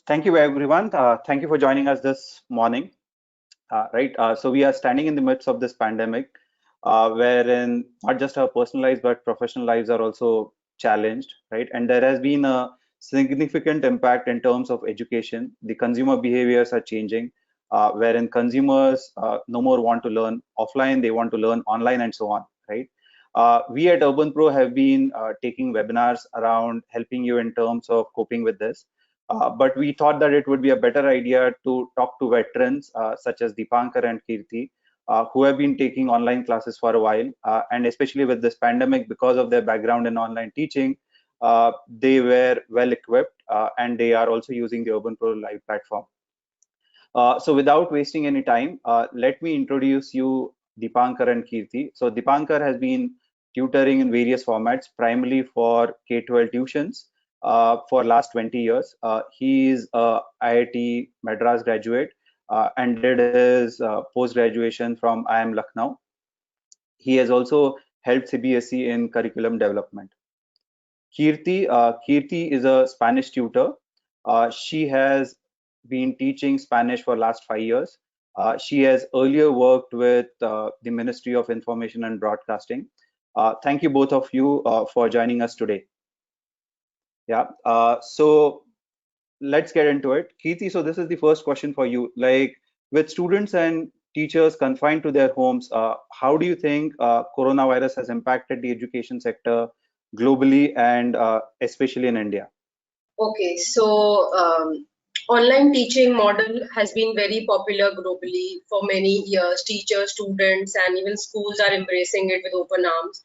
Thank you, everyone. Thank you for joining us this morning. So we are standing in the midst of this pandemic, wherein not just our personal lives but professional lives are also challenged, right? And there has been a significant impact in terms of education. The consumer behaviors are changing, wherein consumers no more want to learn offline; they want to learn online, and so on, right? We at Urban Pro have been taking webinars around helping you in terms of coping with this. But we thought that it would be a better idea to talk to veterans such as Dipankar and Kirti, who have been taking online classes for a while, and especially with this pandemic, because of their background in online teaching, they were well equipped, and they are also using the Urban Pro Live platform. So without wasting any time, let me introduce you Dipankar and Kirti. So Dipankar has been tutoring in various formats, primarily for K-12 tuitions for last 20 years. He is a IIT Madras graduate and did his post-graduation from IIM Lucknow. He has also helped CBSE in curriculum development. Kirti is a Spanish tutor. She has been teaching Spanish for last 5 years. She has earlier worked with the Ministry of Information and Broadcasting. Thank you both of you for joining us today. Yeah. So let's get into it. Kirti, so this is the first question for you. Like, with students and teachers confined to their homes, how do you think coronavirus has impacted the education sector globally and especially in India? Okay, so online teaching model has been very popular globally for many years. Teachers, students, and even schools are embracing it with open arms.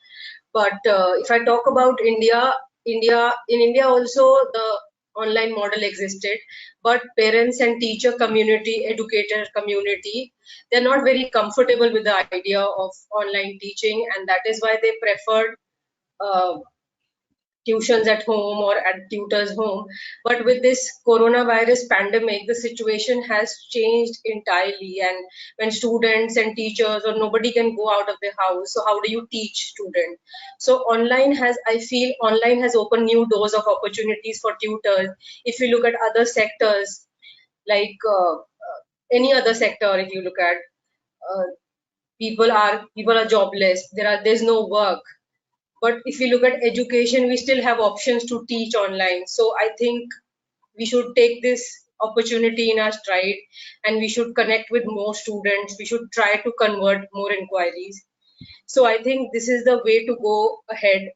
But if I talk about in India also the online model existed, but parents and teacher community, educator community, they're not very comfortable with the idea of online teaching, and that is why they preferred uh, tuitions at home or at tutors home. But with this coronavirus pandemic, the situation has changed entirely, and when students and teachers or nobody can go out of their house, so how do you teach students? So I feel online has opened new doors of opportunities for tutors. If you look at other sectors, like any other sector, if you look at uh, people are jobless, there's no work. But if we look at education, we still have options to teach online. So I think we should take this opportunity in our stride, and we should connect with more students. We should try to convert more inquiries. So I think this is the way to go ahead.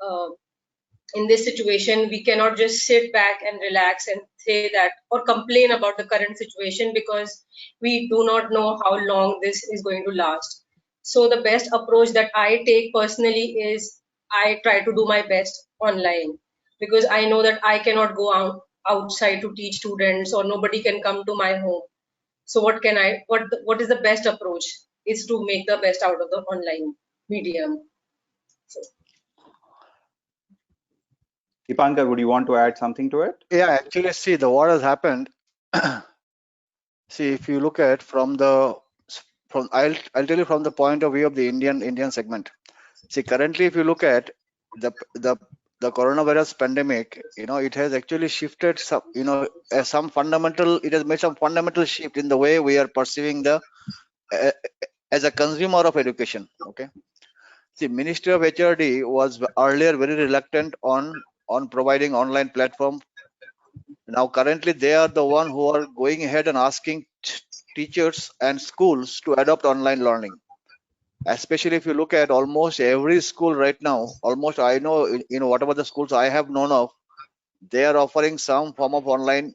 uh, in this situation, we cannot just sit back and relax and say that or complain about the current situation, because we do not know how long this is going to last. So the best approach that I take personally is I try to do my best online, because I know that I cannot go outside to teach students, or nobody can come to my home. So what is the best approach is to make the best out of the online medium. So, Dipankar, would you want to add something to it? Yeah, actually, see the what has happened. See, if you look at I'll tell you from the point of view of the Indian segment. See, currently, if you look at the the the coronavirus pandemic, it has actually shifted it has made some fundamental shift in the way we are perceiving uh, as a consumer of education. Okay. See, Ministry of HRD was earlier very reluctant on providing online platform. Now, currently, they are the one who are going ahead and asking teachers and schools to adopt online learning. Especially if you look at almost every school right now, almost I know, whatever the schools I have known of, they are offering some form of online,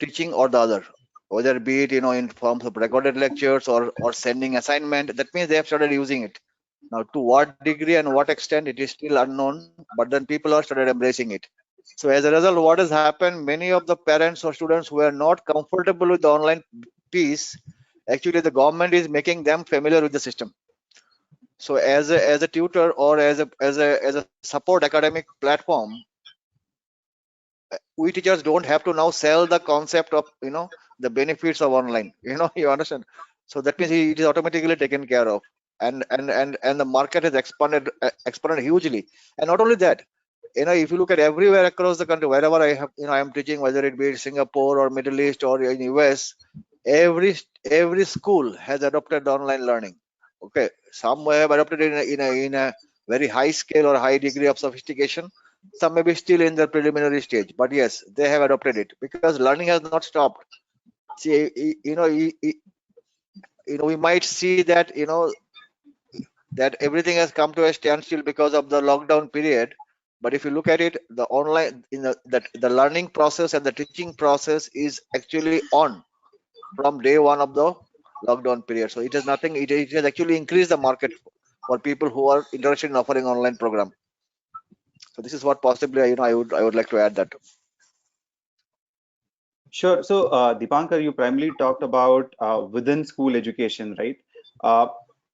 teaching or the other, whether be it, in forms of recorded lectures or sending assignment. That means they have started using it. Now, to what degree and what extent, it is still unknown, but then people are started embracing it. So as a result, what has happened, many of the parents or students who are not comfortable with the online piece, actually the government is making them familiar with the system. So as a tutor or as a support academic platform, we teachers don't have to now sell the concept of the benefits of online. You understand? So that means it is automatically taken care of, and the market has expanded hugely. And not only that, if you look at everywhere across the country, wherever I have, I am teaching, whether it be Singapore or Middle East or in US, every school has adopted online learning. Okay, some have adopted it in a very high scale or high degree of sophistication. Some may be still in the preliminary stage, but yes, they have adopted it because learning has not stopped. See, we might see that that everything has come to a standstill because of the lockdown period. But if you look at it, the online the learning process and the teaching process is actually on from day one of the lockdown period. So it has nothing. It has actually increased the market for people who are interested in offering online program. So this is what possibly I would like to add that. Sure. So, Dipankar, you primarily talked about within school education, right? Uh,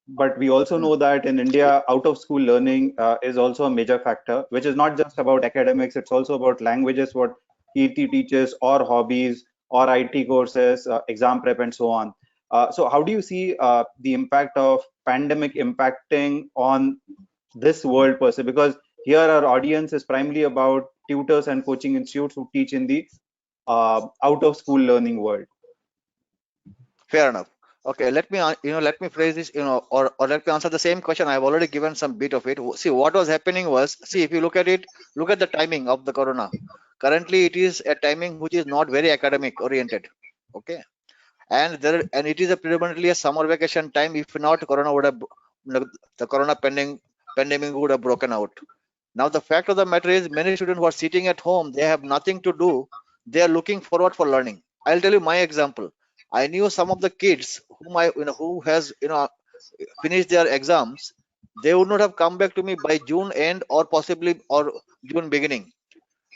but we also know that in India, out of school learning is also a major factor, which is not just about academics, it's also about languages, what Kirti teaches, or hobbies, or IT courses, exam prep, and so on. So, how do you see the impact of pandemic impacting on this world per se? Because here our audience is primarily about tutors and coaching institutes who teach in the out of school learning world. Fair enough. Okay, let me phrase this, or let me answer the same question. I've already given some bit of it. See, what was happening was, see, if you look at it, look at the timing of the corona. Currently, it is a timing which is not very academic oriented. Okay, and it is a predominantly a summer vacation time. If not, corona would have, the corona pandemic would have broken out. Now, the fact of the matter is, many students who are sitting at home, they have nothing to do. They are looking forward for learning. I'll tell you my example. I knew some of the kids who has finished their exams. They would not have come back to me by June end or possibly or June beginning.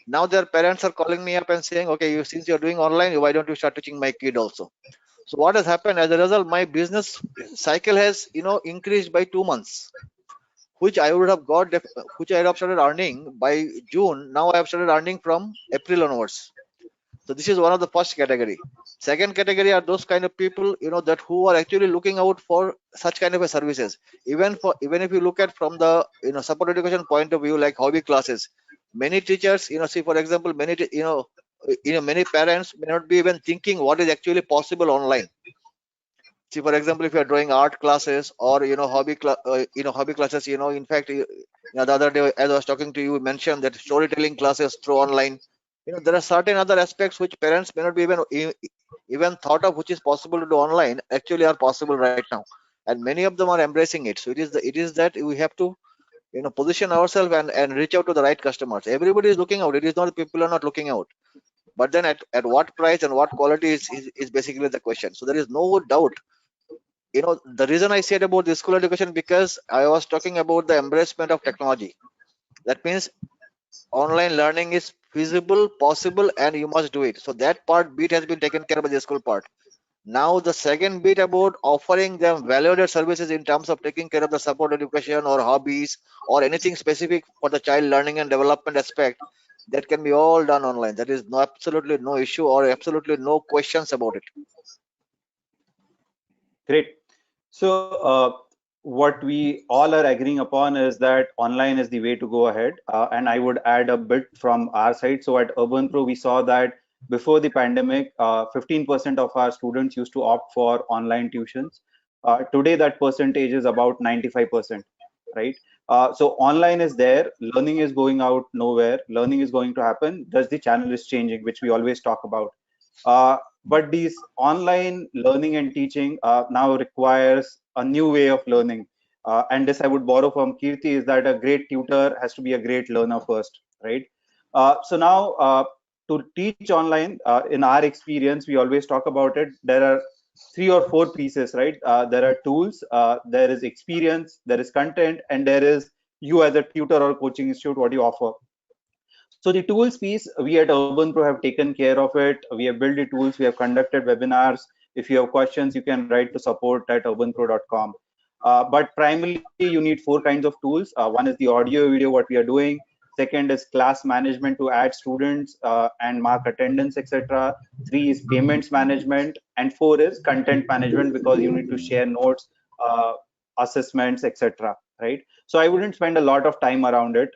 Now their parents are calling me up and saying, okay, since you're doing online, why don't you start teaching my kid also? So what has happened as a result, my business cycle has increased by 2 months, which I would have which I have started earning by June. Now I have started earning from April onwards. So this is one of the first category. Second category are those kind of people, that who are actually looking out for such kind of a services. Even if you look at from the support education point of view, like hobby classes, many teachers, see, for example, many parents may not be even thinking what is actually possible online. See, for example, if you are drawing art classes or hobby classes, in fact, the other day as I was talking to you, mentioned that storytelling classes through online. There are certain other aspects which parents may not be even thought of, which is possible to do online, actually are possible right now, and many of them are embracing it. So it is that we have to position ourselves and reach out to the right customers. Everybody is looking out. It is not people are not looking out, but then at what price and what quality is basically the question. So there is no doubt. The reason I said about the school education, because I was talking about the embracement of technology. That means online learning is feasible, possible, and you must do it. So that bit has been taken care of by the school part. Now the second bit about offering them valued services in terms of taking care of the support education or hobbies or anything specific for the child learning and development aspect, that can be all done online. There is absolutely no issue or absolutely no questions about it. Great. So, what we all are agreeing upon is that online is the way to go ahead. And I would add a bit from our side. So, at UrbanPro, we saw that before the pandemic, 15% of our students used to opt for online tuitions. Today, that percentage is about 95%, right? So, online is there, learning is going out nowhere, learning is going to happen. Thus, the channel is changing, which we always talk about. But these online learning and teaching now requires a new way of learning. And this I would borrow from Kirti, is that a great tutor has to be a great learner first, right? So now to teach online, in our experience, we always talk about it. There are 3 or 4 pieces, right? There are tools, there is experience, there is content, and there is you as a tutor or coaching institute, what you offer. So the tools piece, we at UrbanPro have taken care of it. We have built the tools, we have conducted webinars. If you have questions, you can write to support@urbanpro.com. But primarily, you need 4 kinds of tools. One is the audio, video, what we are doing. Second is class management to add students and mark attendance, etc. 3 is payments management, and 4 is content management, because you need to share notes, assessments, etc. Right? So I wouldn't spend a lot of time around it.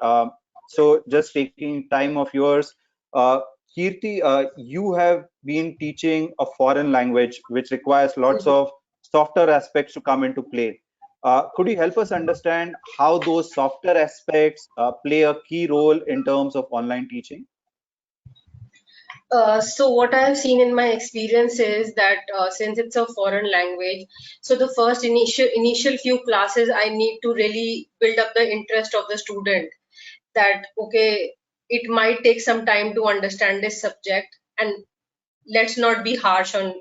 So just taking time of yours, Kirti, you have been teaching a foreign language which requires lots of softer aspects to come into play. Could you help us understand how those softer aspects play a key role in terms of online teaching? So what I have seen in my experience is that since it's a foreign language, so the first initial few classes, I need to really build up the interest of the student. That okay, it might take some time to understand this subject, and let's not be harsh on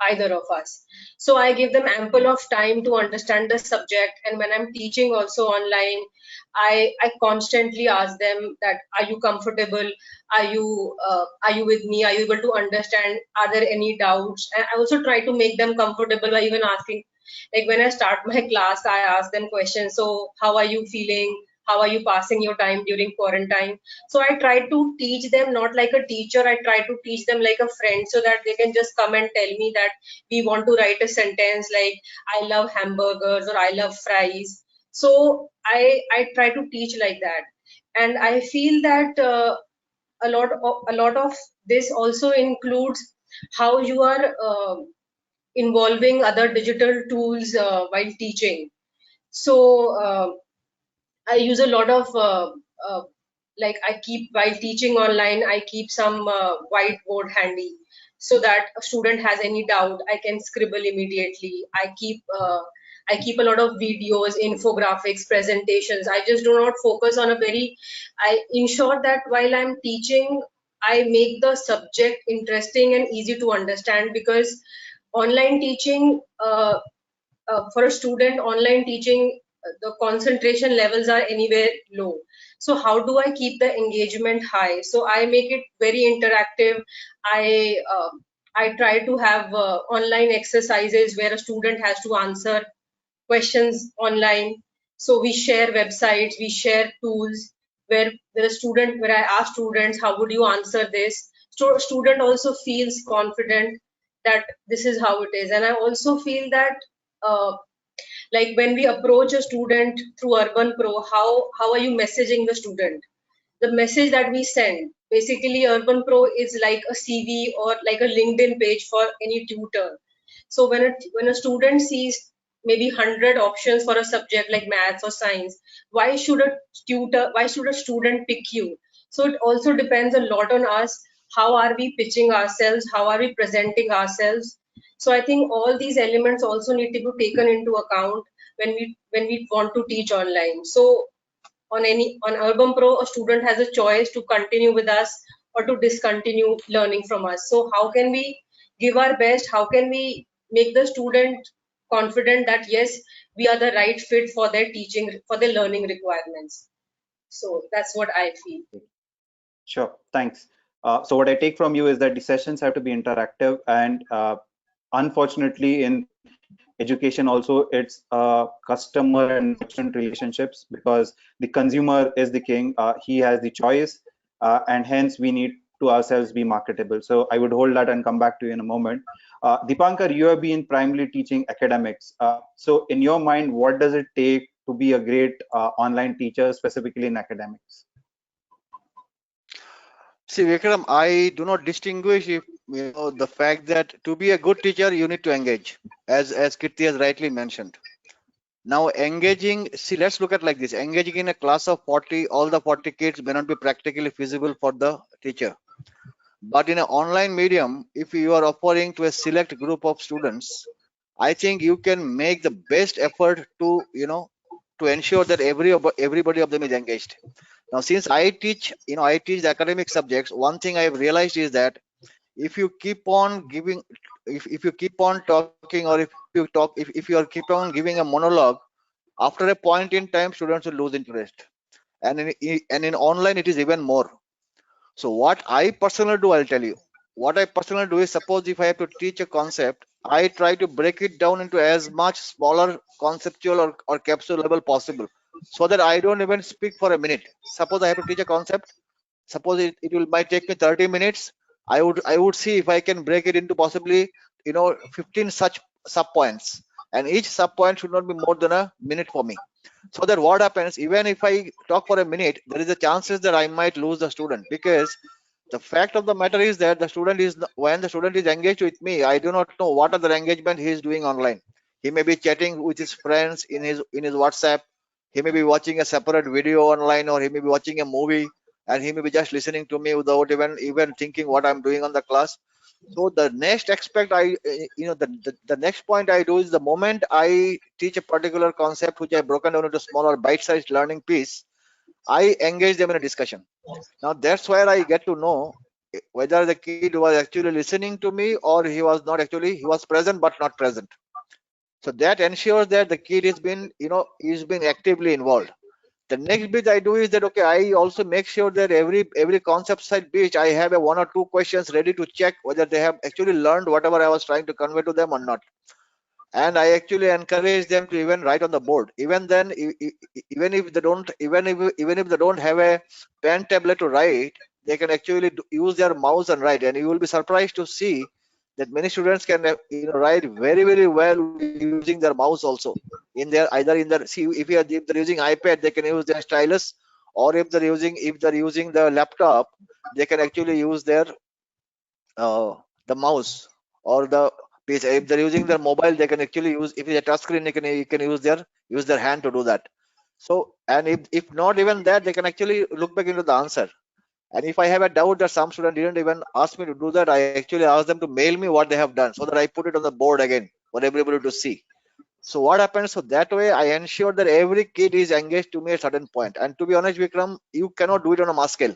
either of us. So I give them ample of time to understand the subject, and when I'm teaching also online, I constantly ask them that are you comfortable, are you with me, are you able to understand, are there any doubts, and I also try to make them comfortable by even asking, like when I start my class, I ask them questions. So how are you feeling, how are you passing your time during quarantine? So I try to teach them not like a teacher, I try to teach them like a friend, so that they can just come and tell me that we want to write a sentence like I love hamburgers or I love fries. So I try to teach like that, and I feel that a lot of this also includes how you are involving other digital tools while teaching. So I use a lot of like I keep while teaching online, I keep some whiteboard handy so that a student has any doubt, I can scribble immediately. I keep a lot of videos, infographics, presentations. I just do not focus on a very. I ensure that while I'm teaching, I make the subject interesting and easy to understand, because online teaching for a student, online teaching, the concentration levels are anywhere low. So how do I keep the engagement high? So I make it very interactive. I try to have online exercises where a student has to answer questions online. So we share websites, we share tools where a student, where I ask students, how would you answer this? So student also feels confident that this is how it is. And I also feel that uh, like when we approach a student through Urban Pro, how are you messaging the student? The message that we send, basically Urban Pro is like a CV or like a LinkedIn page for any tutor. So when a student sees maybe 100 options for a subject like maths or science, why should a student pick you? So it also depends a lot on us. How are we pitching ourselves, how are we presenting ourselves? So I think all these elements also need to be taken into account when we want to teach online. So on Urban Pro, a student has a choice to continue with us or to discontinue learning from us. So how can we give our best? How can we make the student confident that yes, we are the right fit for their teaching, for their learning requirements? So that's what I feel. Sure, thanks. So what I take from you is that the sessions have to be interactive, and unfortunately, in education also, it's customer and merchant relationships, because the consumer is the king. He has the choice, and hence we need to ourselves be marketable. So I would hold that and come back to you in a moment. Dipankar, you have been primarily teaching academics. So in your mind, what does it take to be a great online teacher, specifically in academics? See, Vikram, I do not distinguish if the fact that to be a good teacher you need to engage, as Kirti has rightly mentioned. Now engaging, see, let's look at like this: engaging in a class of 40, all the 40 kids may not be practically feasible for the teacher. But in an online medium, if you are offering to a select group of students, I think you can make the best effort to to ensure that everybody of them is engaged. Now, since I teach the academic subjects, one thing I have realized is that if you keep on giving, if you keep on talking, or if you are keep on giving a monologue, after a point in time, students will lose interest. And in online, it is even more. So what I personally do, I'll tell you. What I personally do is, suppose if I have to teach a concept, I try to break it down into as much smaller conceptual or capsule level possible, so that I don't even speak for a minute. Suppose I have to teach a concept, suppose it will might take me 30 minutes. I would see if I can break it into possibly 15 such sub points, and each sub point should not be more than a minute for me. So that what happens, even if I talk for a minute, there is a chances that I might lose the student, because the fact of the matter is that the student is, when the student is engaged with me, I do not know what other engagement he is doing online. He may be chatting with his friends in his WhatsApp. He may be watching a separate video online, or he may be watching a movie, and he may be just listening to me without even thinking what I'm doing on the class. So the next aspect the next point I do is, the moment I teach a particular concept which I broken down into smaller bite-sized learning piece, I engage them in a discussion. Now that's where I get to know whether the kid was actually listening to me, or he was not actually, he was present but not present. So that ensures that the kid is being actively involved. The next bit I do is that, okay, I also make sure that every concept side bit, I have a 1 or 2 questions ready to check whether they have actually learned whatever I was trying to convey to them or not. And I actually encourage them to even write on the board. Even then, even if they don't, even if they don't have a pen tablet to write, they can actually use their mouse and write. And you will be surprised to see that many students can write very well using their mouse also. In their, either in their, see, if they're using iPad, they can use their stylus, or if they're using the laptop, they can actually use their the mouse or the page. If they're using their mobile, they can actually use, if it's a touch screen, you can use their hand to do that. So, and if not even that, they can actually look back into the answer. And if I have a doubt that some student didn't even ask me to do that, I actually ask them to mail me what they have done, so that I put it on the board again for everybody to see. So what happens, so that way I ensure that every kid is engaged to me at a certain point. And to be honest, Vikram, you cannot do it on a mass scale.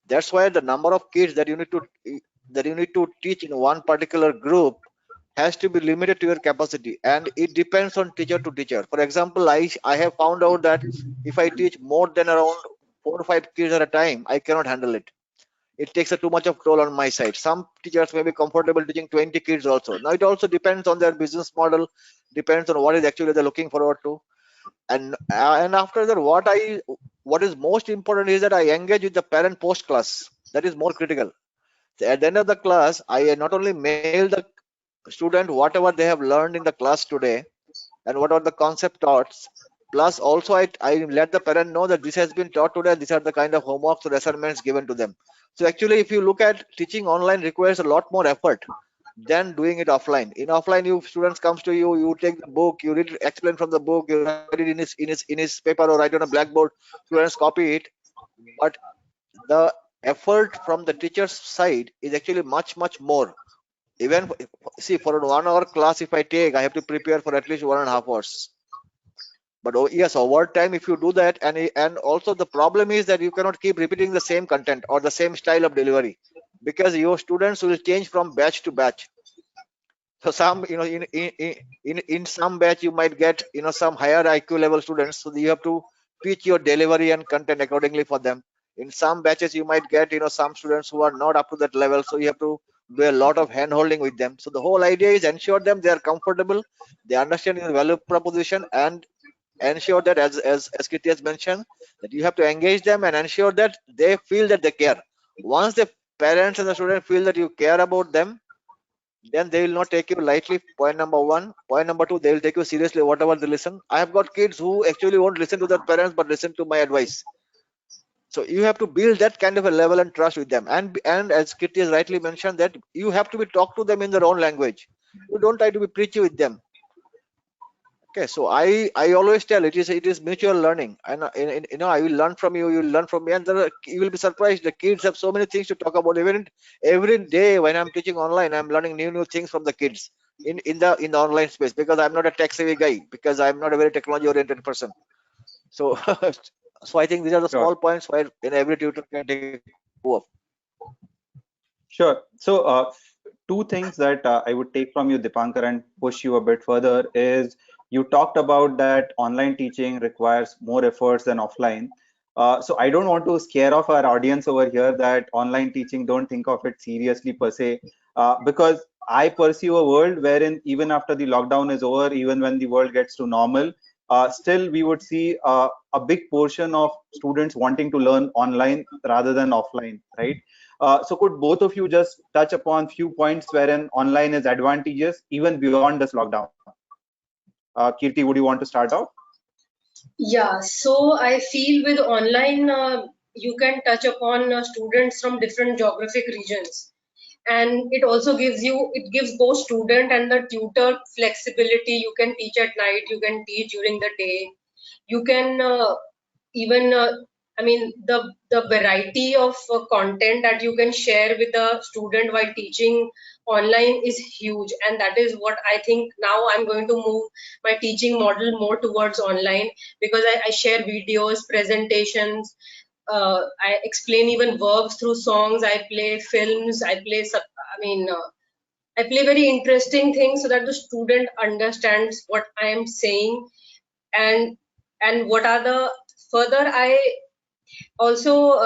That's why the number of kids that you need to teach in one particular group has to be limited to your capacity, and it depends on teacher to teacher. For example, I have found out that if I teach more than around 4 or 5 kids at a time, I cannot handle it. It takes a too much of toll on my side. Some teachers may be comfortable teaching 20 kids also. Now it also depends on their business model, depends on what is actually they're looking forward to. And after that, what is most important is that I engage with the parent post class. That is more critical. At the end of the class, I not only mail the student whatever they have learned in the class today and what are the concept thoughts, plus also I let the parent know that this has been taught today, these are the kind of homeworks or assignments given to them. So actually, if you look at, teaching online requires a lot more effort than doing it offline. In offline, you students comes to you, you take the book, you read, explain from the book, you write it in his paper or write on a blackboard, students copy it. But the effort from the teacher's side is actually much more. Even see, for a 1 hour class, if I take, I have to prepare for at least 1.5 hours. But yes, over time, if you do that, and also the problem is that you cannot keep repeating the same content or the same style of delivery, because your students will change from batch to batch. So some, in some batch you might get some higher IQ level students, so you have to pitch your delivery and content accordingly for them. In some batches you might get some students who are not up to that level, so you have to do a lot of hand holding with them. So the whole idea is ensure them they are comfortable, they understand your value proposition, and ensure that, as Kirti has mentioned, that you have to engage them and ensure that they feel that they care. Once the parents and the student feel that you care about them, then they will not take you lightly. Point number one. Point number two, they will take you seriously whatever they listen. I have got kids who actually won't listen to their parents but listen to my advice. So you have to build that kind of a level and trust with them. And as Kitty has rightly mentioned, that you have to be talk to them in their own language. You don't try to be preachy with them. Okay, so I always tell it is mutual learning, and I will learn from you, you will learn from me, and you will be surprised. The kids have so many things to talk about. Even every day when I'm teaching online, I'm learning new things from the kids in the online space, because I'm not a tech savvy guy, because I'm not a very technology oriented person. So so I think these are the small points where every tutor can take up. Sure. So two things that I would take from you, Dipankar, and push you a bit further is, you talked about that online teaching requires more efforts than offline. So I don't want to scare off our audience over here that online teaching, don't think of it seriously per se, because I pursue a world wherein even after the lockdown is over, even when the world gets to normal, still we would see a big portion of students wanting to learn online rather than offline, right? So could both of you just touch upon few points wherein online is advantageous even beyond this lockdown? Kirti, would you want to start off? Yeah, so I feel with online, you can touch upon students from different geographic regions. And it also gives both student and the tutor flexibility. You can teach at night, you can teach during the day. You can even, I mean, the variety of content that you can share with the student while teaching online is huge, and that is what I think now I'm going to move my teaching model more towards online, because I share videos, presentations, I explain even verbs through songs, I play films, I play very interesting things so that the student understands what I am saying. And what are the further I also,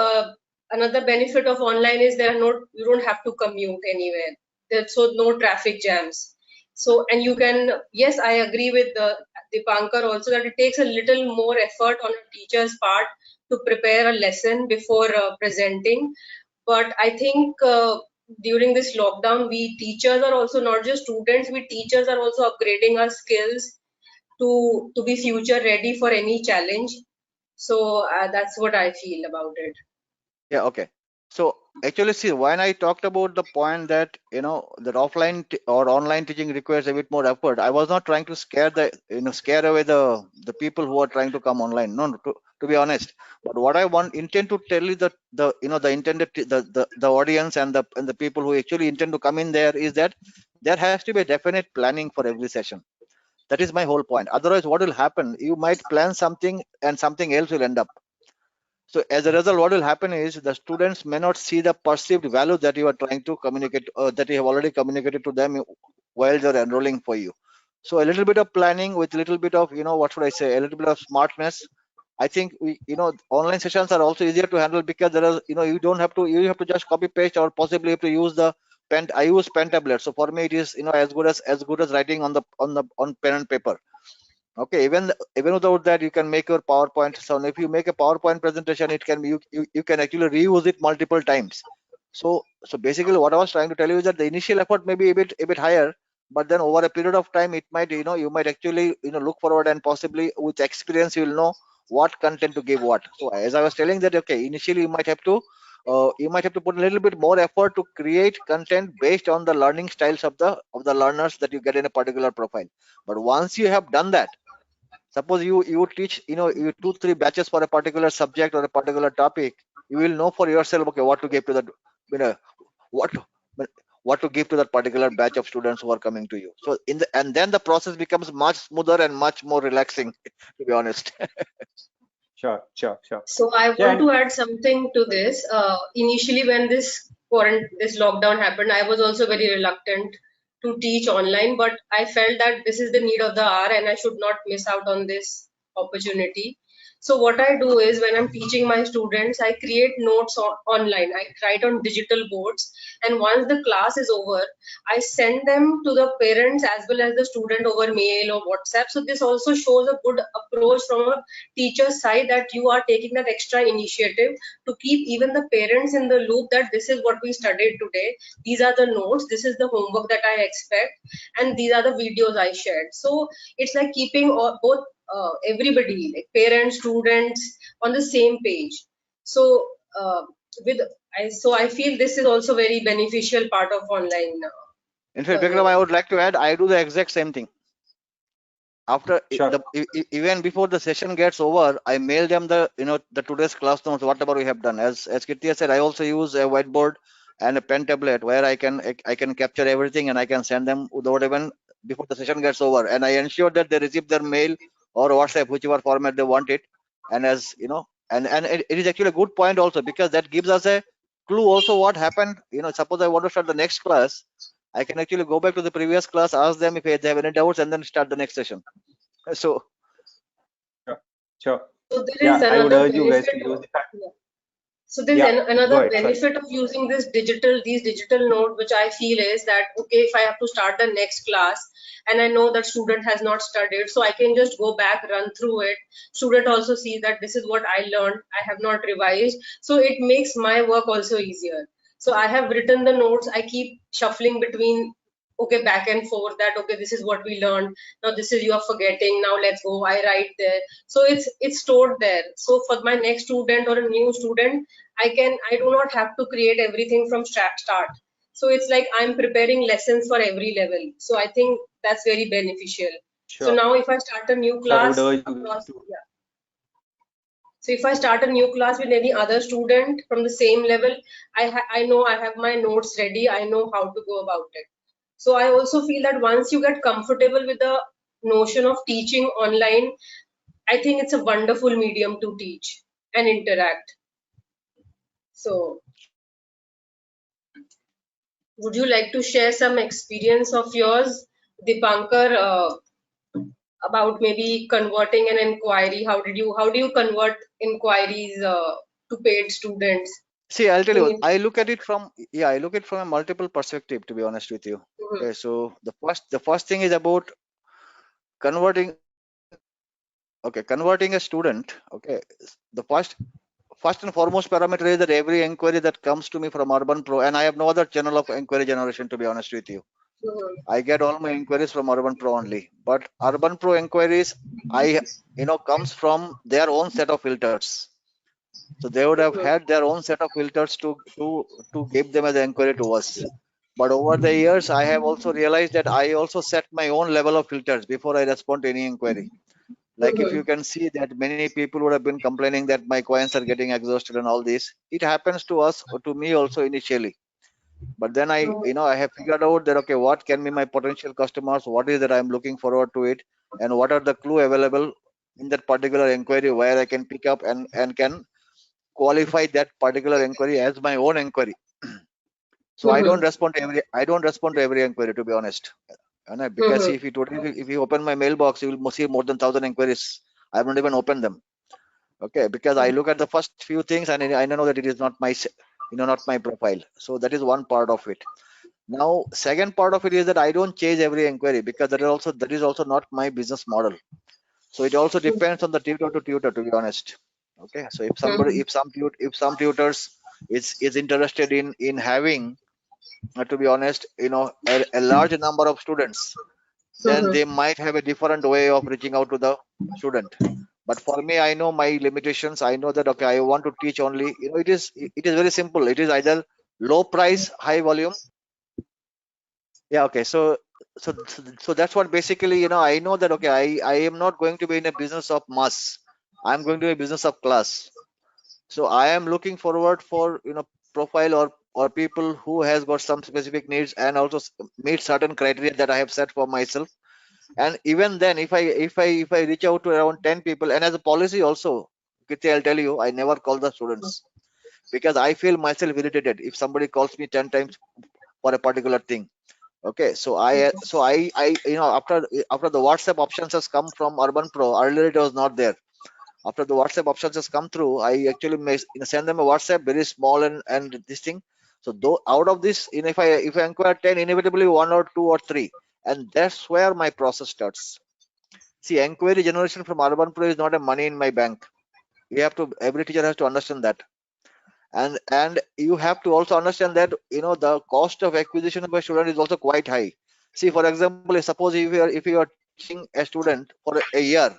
another benefit of online is there are no, you don't have to commute anywhere. There's so no traffic jams. So, and you can, yes, I agree with Dipankar also that it takes a little more effort on a teacher's part to prepare a lesson before presenting. But I think during this lockdown, we teachers are also not just students, we teachers are also upgrading our skills to be future ready for any challenge. So that's what I feel about it. Yeah, okay. So actually, see, when I talked about the point that that offline or online teaching requires a bit more effort, I was not trying to scare away the people who are trying to come online. No, no, to be honest. But what I intend to tell you that the intended the audience and the people who actually intend to come in there is that there has to be a definite planning for every session. That is my whole point. Otherwise, what will happen? You might plan something and something else will end up. So as a result, what will happen is the students may not see the perceived value that you are trying to communicate, that you have already communicated to them while they're enrolling for you. So a little bit of planning with a little bit of, what should I say, a little bit of smartness. I think online sessions are also easier to handle because there are, you don't have to, you have to just copy paste or possibly have to use the pen. I use pen tablet. So for me, it is, as good as writing on pen and paper. Okay, even without that, you can make your PowerPoint. So if you make a PowerPoint presentation, it can be you can actually reuse it multiple times. So basically, what I was trying to tell you is that the initial effort may be a bit higher, but then over a period of time, it might you might actually look forward and possibly with experience you will know what content to give what. So as I was telling that, okay, initially you might have to put a little bit more effort to create content based on the learning styles of the learners that you get in a particular profile. But once you have done that, suppose you teach you 2-3 batches for a particular subject or a particular topic, you will know for yourself, okay, what to give to that, you know what to, what to give to that particular batch of students who are coming to you. So and then the process becomes much smoother and much more relaxing, to be honest. Sure, sure, sure. So I Yeah, want to add something to this. Initially, when this lockdown happened, I was also very reluctant to teach online, but I felt that this is the need of the hour and I should not miss out on this opportunity. So what I do is when I'm teaching my students, I create notes online. I write on digital boards, and once the class is over, I send them to the parents as well as the student over mail or WhatsApp. So this also shows a good approach from a teacher's side that you are taking that extra initiative to keep even the parents in the loop that this is what we studied today, these are the notes, this is the homework that I expect, and these are the videos I shared. So it's like keeping both everybody, like parents, students, on the same page. So with I feel this is also very beneficial part of online In fact, Vikram, I learning. would like to add, I do the exact same thing. After sure. even before the session gets over, I mail them the today's class notes, whatever we have done. As Kirti said, I also use a whiteboard and a pen tablet where I can capture everything and I can send them without even before the session gets over, and I ensure that they receive their mail or WhatsApp, whichever format they want it. And as you know, and it is actually a good point also, because that gives us a clue also what happened. Suppose I want to start the next class, I can actually go back to the previous class, ask them if they have any doubts, and then start the next session. So Sure, sure. So there is Yeah, I would another urge you guys to benefit. use the fact. Yeah. So there's Yeah, go another ahead. Sorry. benefit of using these digital notes, which I feel is that, okay, if I have to start the next class and I know that student has not studied, so I can just go back, run through it. Student also see that this is what I learned, I have not revised. So it makes my work also easier. So I have written the notes, I keep shuffling between okay, back and forth, that okay, this is what we learned, now this is you are forgetting, now let's go, I write there. So it's stored there. So for my next student or a new student, I do not have to create everything from start. So it's like I'm preparing lessons for every level. So I think that's very beneficial. So Sure. now if I start a new So I would class urge you across, to. yeah. So if I start a new class with any other student from the same level, I know I have my notes ready. I know how to go about it. So I also feel that once you get comfortable with the notion of teaching online, I think it's a wonderful medium to teach and interact. So would you like to share some experience of yours, Dipankar, about maybe converting an inquiry? How do you convert inquiries to paid students? See, I'll tell you, In, I look at it from, yeah, I look at it from a multiple perspective, to be honest with you. Mhm. Okay, so the first thing is about converting. Okay, converting a student. Okay, the first and foremost parameter is that every inquiry that comes to me from Urban Pro, and I have no other channel of inquiry generation, to be honest with you. Mhm. I get all my inquiries from Urban Pro only. But Urban Pro inquiries, comes from their own set of filters. So they would have Mhm. had their own set of filters to give them as an inquiry to us. But over the years, I have also realized that I also set my own level of filters before I respond to any inquiry. Like if you Mhm. can see that many people would have been complaining that my coins are getting exhausted and all this. It happens to us or to me also initially. But then I have figured out that okay, what can be my potential customers? What is that I'm looking forward to it, and what are the clue available in that particular inquiry where I can pick up and can qualify that particular inquiry as my own inquiry. So Mhm. I don't respond to every inquiry, to be honest. Because Mhm. see, if you open my mailbox, you will see more than 1,000 inquiries. I haven't even opened them. Okay, because I look at the first few things and I know that it is not not my profile. So that is one part of it. Now, second part of it is that I don't chase every inquiry because that is also not my business model. So it also depends on the tutor to tutor, to be honest. Okay, so Mhm. if some tutors is interested in having, to be honest, a large number of students, then Mhm. they might have a different way of reaching out to the student. But for me, I know my limitations. I know that okay, I want to teach only. It is very simple. It is either low price, high volume. Yeah, okay. So that's what basically, I know that okay, I am not going to be in a business of mass. I'm going to be a business of class. So I am looking forward for profile or people who has got some specific needs and also meet certain criteria that I have set for myself. And even then, if I reach out to around 10 people, and as a policy also, Kirti, I'll tell you, I never call the students because I feel myself irritated if somebody calls me 10 times for a particular thing. Okay, so I after the WhatsApp options has come from Urban Pro, earlier it was not there. After the WhatsApp options has come through, I actually may send them a WhatsApp very small and this thing. So though out of this, if I inquire 10, inevitably one or two or three, and that's where my process starts. See, inquiry generation from Urban Pro is not a money in my bank. Every teacher has to understand that. And you have to also understand that the cost of acquisition of a student is also quite high. See, for example, suppose if you are teaching a student for a year,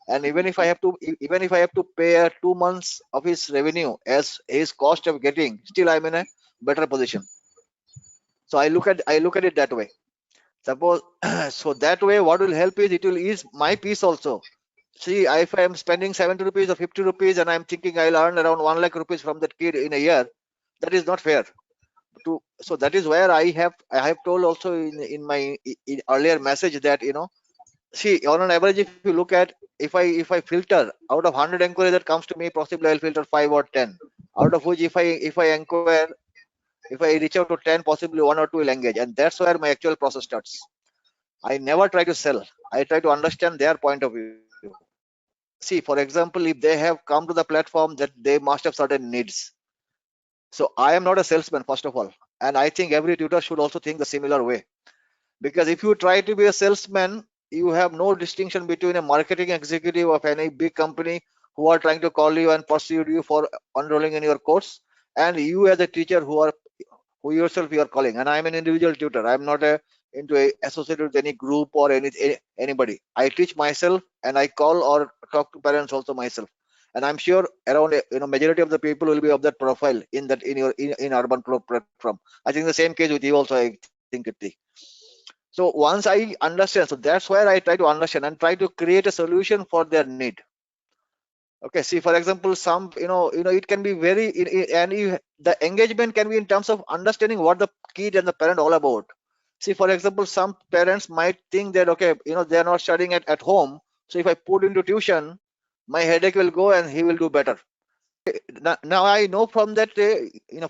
and even if I have to pay 2 months of his revenue as his cost of getting, still I'm in a better position. So I look at it that way. Suppose so that way what will help is it will ease my piece also. See, if I am spending 70 rupees or 50 rupees and I'm thinking I'll earn around 1 lakh rupees from that kid in a year, that is not fair. So that is where I have told also in my earlier message that see, on an average, if you look at, if I filter out of 100 inquiries that comes to me, possibly I'll filter 5 or 10, out of which if I inquire, if I reach out to 10, possibly one or two will engage, and that's where my actual process starts. I never try to sell. I try to understand their point of view. See, for example, if they have come to the platform, that they must have certain needs. So I am not a salesman, first of all, and I think every tutor should also think the similar way. Because if you try to be a salesman, you have no distinction between a marketing executive of any big company who are trying to call you and pursue you for enrolling in your course, and you as a teacher who yourself you are calling. And I'm an individual tutor. I'm not a associated with any group or anybody. I teach myself, and I call or talk to parents also myself. And I'm sure around majority of the people will be of that profile in that in Urban Pro platform. I think the same case with you also. I think it. So once I understand, so that's where I try to understand and try to create a solution for their need. Okay, see, for example, some it can be very the engagement can be in terms of understanding what the kid and the parent all about. See, for example, some parents might think that, okay, they are not studying at home, so if I put into tuition, my headache will go and he will do better. Now I know from that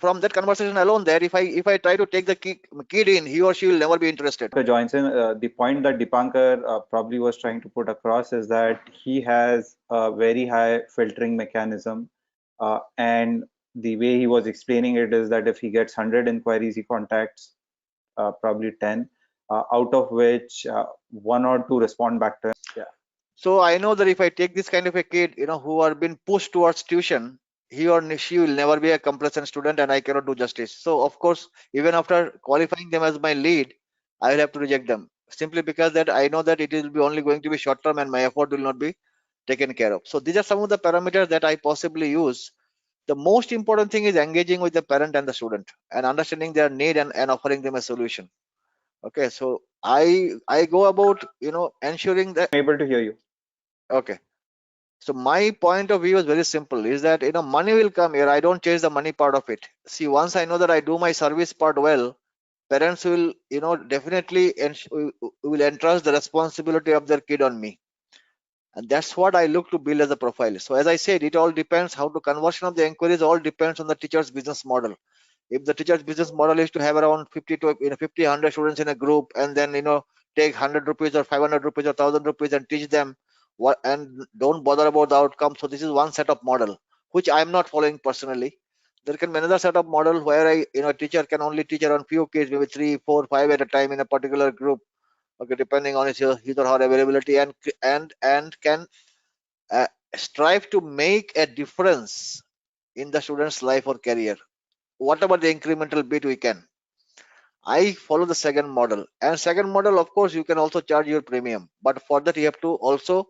from that conversation alone that if I try to take the kid in, he or she will never be interested. Joins in, the point that Dipankar probably was trying to put across is that he has a very high filtering mechanism, and the way he was explaining it is that if he gets 100 inquiries, he contacts probably 10, out of which 1 or 2 respond back to him. Yeah. So I know that if I take this kind of a kid, who are been pushed towards tuition, he or she will never be a complacent student, and I cannot do justice. So of course, even after qualifying them as my lead, I will have to reject them simply because that I know that it will be only going to be short term and my effort will not be taken care of. So these are some of the parameters that I possibly use. The most important thing is engaging with the parent and the student and understanding their need and offering them a solution. Okay, so I go about ensuring that. I'm able to hear you. Okay. So my point of view is very simple, is that money will come here. I don't chase the money part of it. See, once I know that I do my service part well, parents will definitely will entrust the responsibility of their kid on me. And that's what I look to build as a profile. So as I said, it all depends how to conversion of the inquiries all depends on the teacher's business model. If the teacher's business model is to have around 50 to 50, 100 students in a group, and then take 100 rupees or 500 rupees or 1000 rupees and teach them what, and don't bother about the outcome. So this is one set of model which I'm not following personally. There can be another set of model where teacher can only teach around few kids, maybe 3, 4, 5 at a time in a particular group. Okay, depending on his or her availability, and can strive to make a difference in the student's life or career, whatever the incremental bit we can. I follow the second model, and second model, of course, you can also charge your premium, but for that you have to also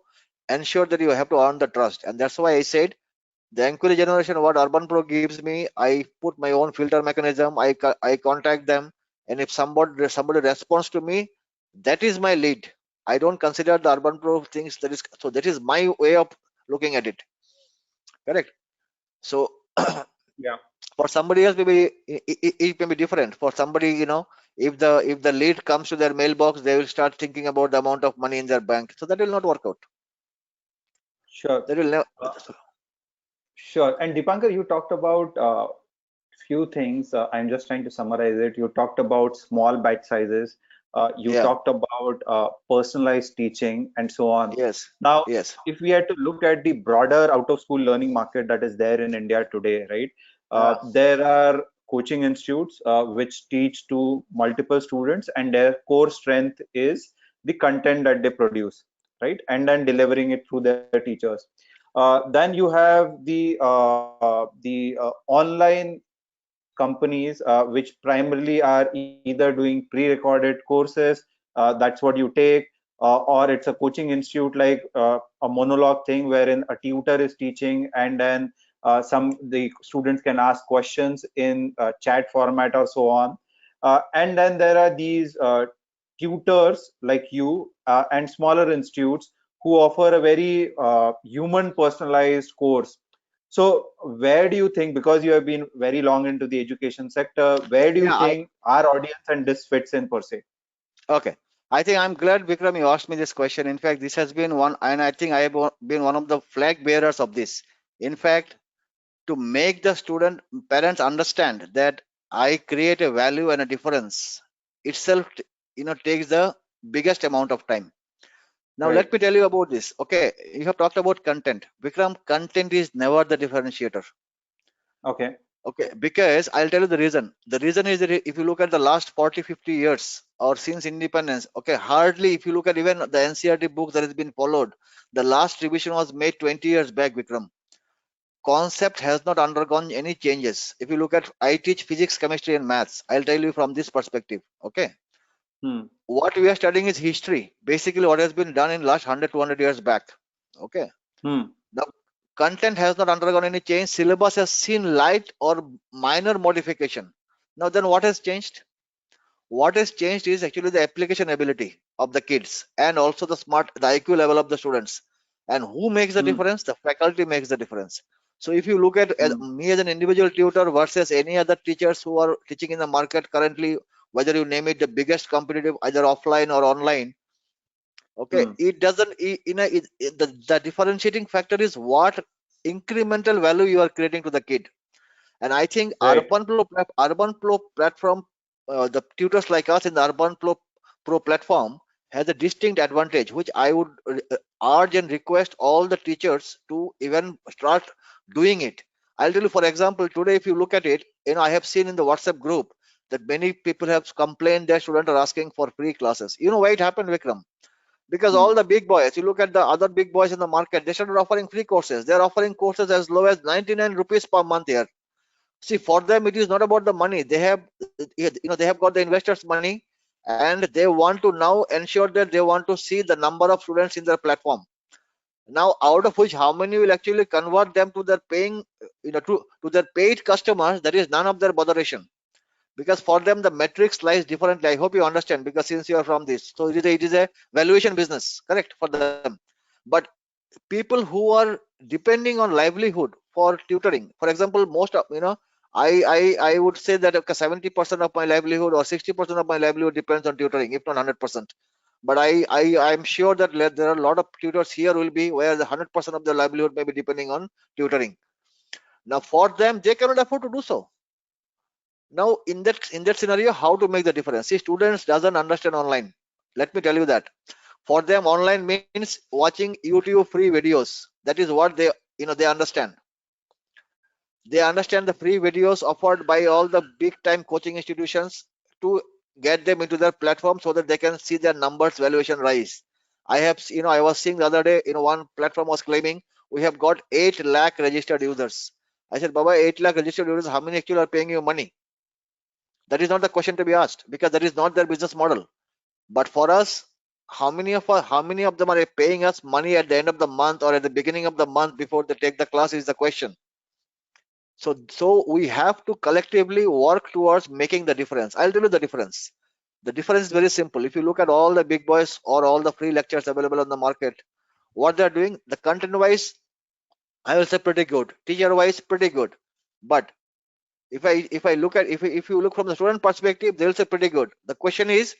ensure that you have to earn the trust. And that's why I said the inquiry generation what Urban Pro gives me, I put my own filter mechanism. I contact them, and if somebody responds to me, that is my lead. I don't consider the Urban Pro things. That is my way of looking at it. Correct. So Yeah. for somebody else, maybe it may be different. For somebody, if the lead comes to their mailbox, they will start thinking about the amount of money in their bank. So that will not work out. Sure. That will never. Sure. And Dipankar, you talked about few things. I'm just trying to summarize it. You talked about small bite sizes. You Yeah. talked about personalized teaching and so on. Yes. Now, Yes. if we had to look at the broader out of school learning market that is there in India today, right? There are coaching institutes which teach to multiple students, and their core strength is the content that they produce, right? And then delivering it through their teachers. Then you have the online companies which primarily are either doing pre-recorded courses, that's what you take, or it's a coaching institute like a monologue thing wherein a tutor is teaching, and then the students can ask questions in chat format or so on. And then there are these tutors like you and smaller institutes who offer a very human personalized course. So where do you think, because you have been very long into the education sector, where do you Yeah. think our audience and this fits in per se? Okay. I think I'm glad, Vikram, you asked me this question. In fact, this has been one, and I think I have been one of the flag bearers of this. In fact, to make the student parents understand that I create a value and a difference itself, takes the biggest amount of time. Now, Right. let me tell you about this. Okay, you have talked about content. Vikram, content is never the differentiator. Okay. Okay, because I'll tell you the reason. The reason is that if you look at the last 40, 50 years or since independence, okay, hardly if you look at even the NCERT books that has been followed, the last revision was made 20 years back, Vikram. Concept has not undergone any changes. If you look at, I teach physics, chemistry, and maths. I'll tell you from this perspective. Okay. What we are studying is history, basically what has been done in last 100 200 years back. Okay, the content has not undergone any change, syllabus has seen light or minor modification. Now then, what has changed? What has changed is actually the application ability of the kids, and also the IQ level of the students. And who makes the difference? The faculty makes the difference. So if you look at me as an individual tutor versus any other teachers who are teaching in the market currently, whether you name it the biggest competitive, either offline or online, okay, it doesn't, the differentiating factor is what incremental value you are creating to the kid. And I think Urban Flow platform, the tutors like us in the Urban Pro platform has a distinct advantage, which I would urge and request all the teachers to even start doing it. I'll tell you, for example, today, if you look at it, I have seen in the WhatsApp group that many people have complained their students are asking for free classes. You know why it happened, Vikram? Because all the big boys, you look at the other big boys in the market, they started offering free courses. They're offering courses as low as 99 rupees per month here. See, for them, it is not about the money. They have, they have got the investors' money, and they want to now ensure that they want to see the number of students in their platform. Now, out of which, how many will actually convert them to their paying, to their paid customers? That is none of their botheration, because for them the metrics lies differently. I hope you understand, because since you are from this, so it is a valuation business, correct, for them. But people who are depending on livelihood for tutoring, for example, most of I would say that 70% of my livelihood or 60% of my livelihood depends on tutoring, if not 100%. But I'm sure that there are a lot of tutors here will be where the 100% of their livelihood may be depending on tutoring. Now for them, they cannot afford to do so. Now in that scenario, how to make the difference? See, students doesn't understand online. Let me tell you that. For them, online means watching YouTube free videos. That is what they understand. They understand the free videos offered by all the big time coaching institutions to get them into their platform so that they can see their numbers valuation rise. I was seeing the other day, one platform was claiming we have got 8 lakh registered users. I said, Baba, 8 lakh registered users, how many actually are paying you money? That is not the question to be asked, because that is not their business model. But for us, how many of them are paying us money at the end of the month or at the beginning of the month before they take the class is the question. So we have to collectively work towards making the difference. I'll tell you the difference. The difference is very simple. If you look at all the big boys or all the free lectures available on the market, what they're doing, the content wise, I will say pretty good. Teacher wise, pretty good. But if you look from the student perspective, they'll say pretty good. The question is,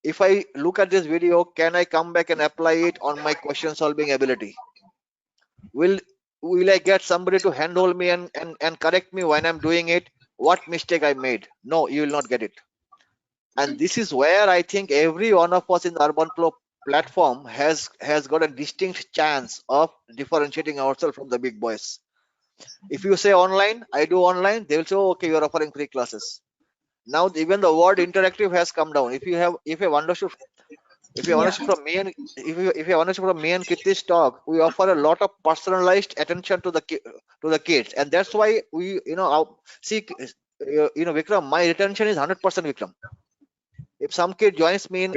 if I look at this video, can I come back and apply it on my question solving ability? Will I get somebody to handhold me and correct me when I'm doing it, what mistake I made? No, you will not get it. And this is where I think every one of us in the Urban Flow platform has got a distinct chance of differentiating ourselves from the big boys. If you say online, I do online, they will say, oh, okay, you're offering free classes. Now even the word interactive has come down. If you have understood from me and if you understood from me and Kitty's talk, we offer a lot of personalized attention to the kids, and that's why we see Vikram, my retention is 100%, Vikram. If some kid joins me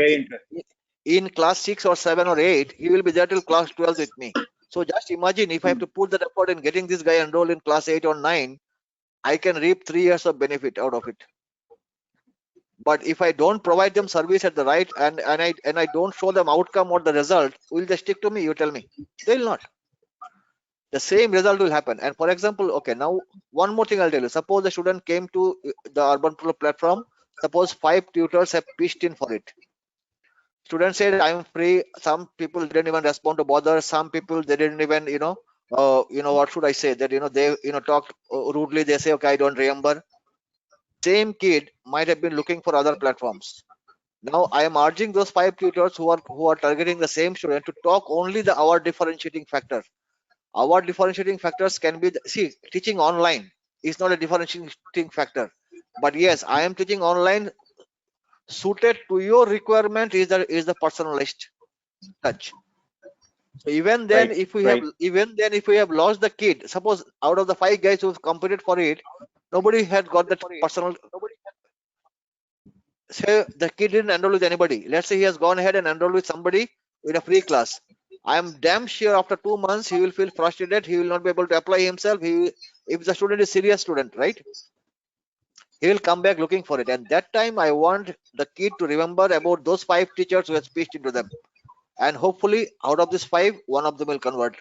in class 6 or 7 or 8, he will be there till class 12 with me. So just imagine if I have to put that effort in getting this guy enrolled in class 8 or 9, I can reap 3 years of benefit out of it. But if I don't provide them service at the right and I don't show them outcome or the result, will they stick to me? You tell me. They will not. The same result will happen. And for example, okay, now one more thing I'll tell you. Suppose the student came to the Urban Flow platform. Suppose 5 tutors have pitched in for it. Student said, I'm free. Some people didn't even respond to bother. Some people, they didn't even, what should I say? That, they, talked rudely. They say, okay, I don't remember. Same kid might have been looking for other platforms. Now I am urging those 5 tutors who are targeting the same student to talk only our differentiating factor. Our differentiating factors can be teaching online is not a differentiating factor, but yes, I am teaching online suited to your requirement is the personalized touch. So even then, if we have lost the kid, suppose out of the 5 guys who've competed for it, nobody had got that personal. say the kid didn't enroll with anybody. Let's say he has gone ahead and enrolled with somebody in a free class. I am damn sure after 2 months he will feel frustrated. He will not be able to apply himself. If the student is serious student, right? He will come back looking for it. And that time I want the kid to remember about those 5 teachers who have speeched into them. And hopefully out of these 5, one of them will convert.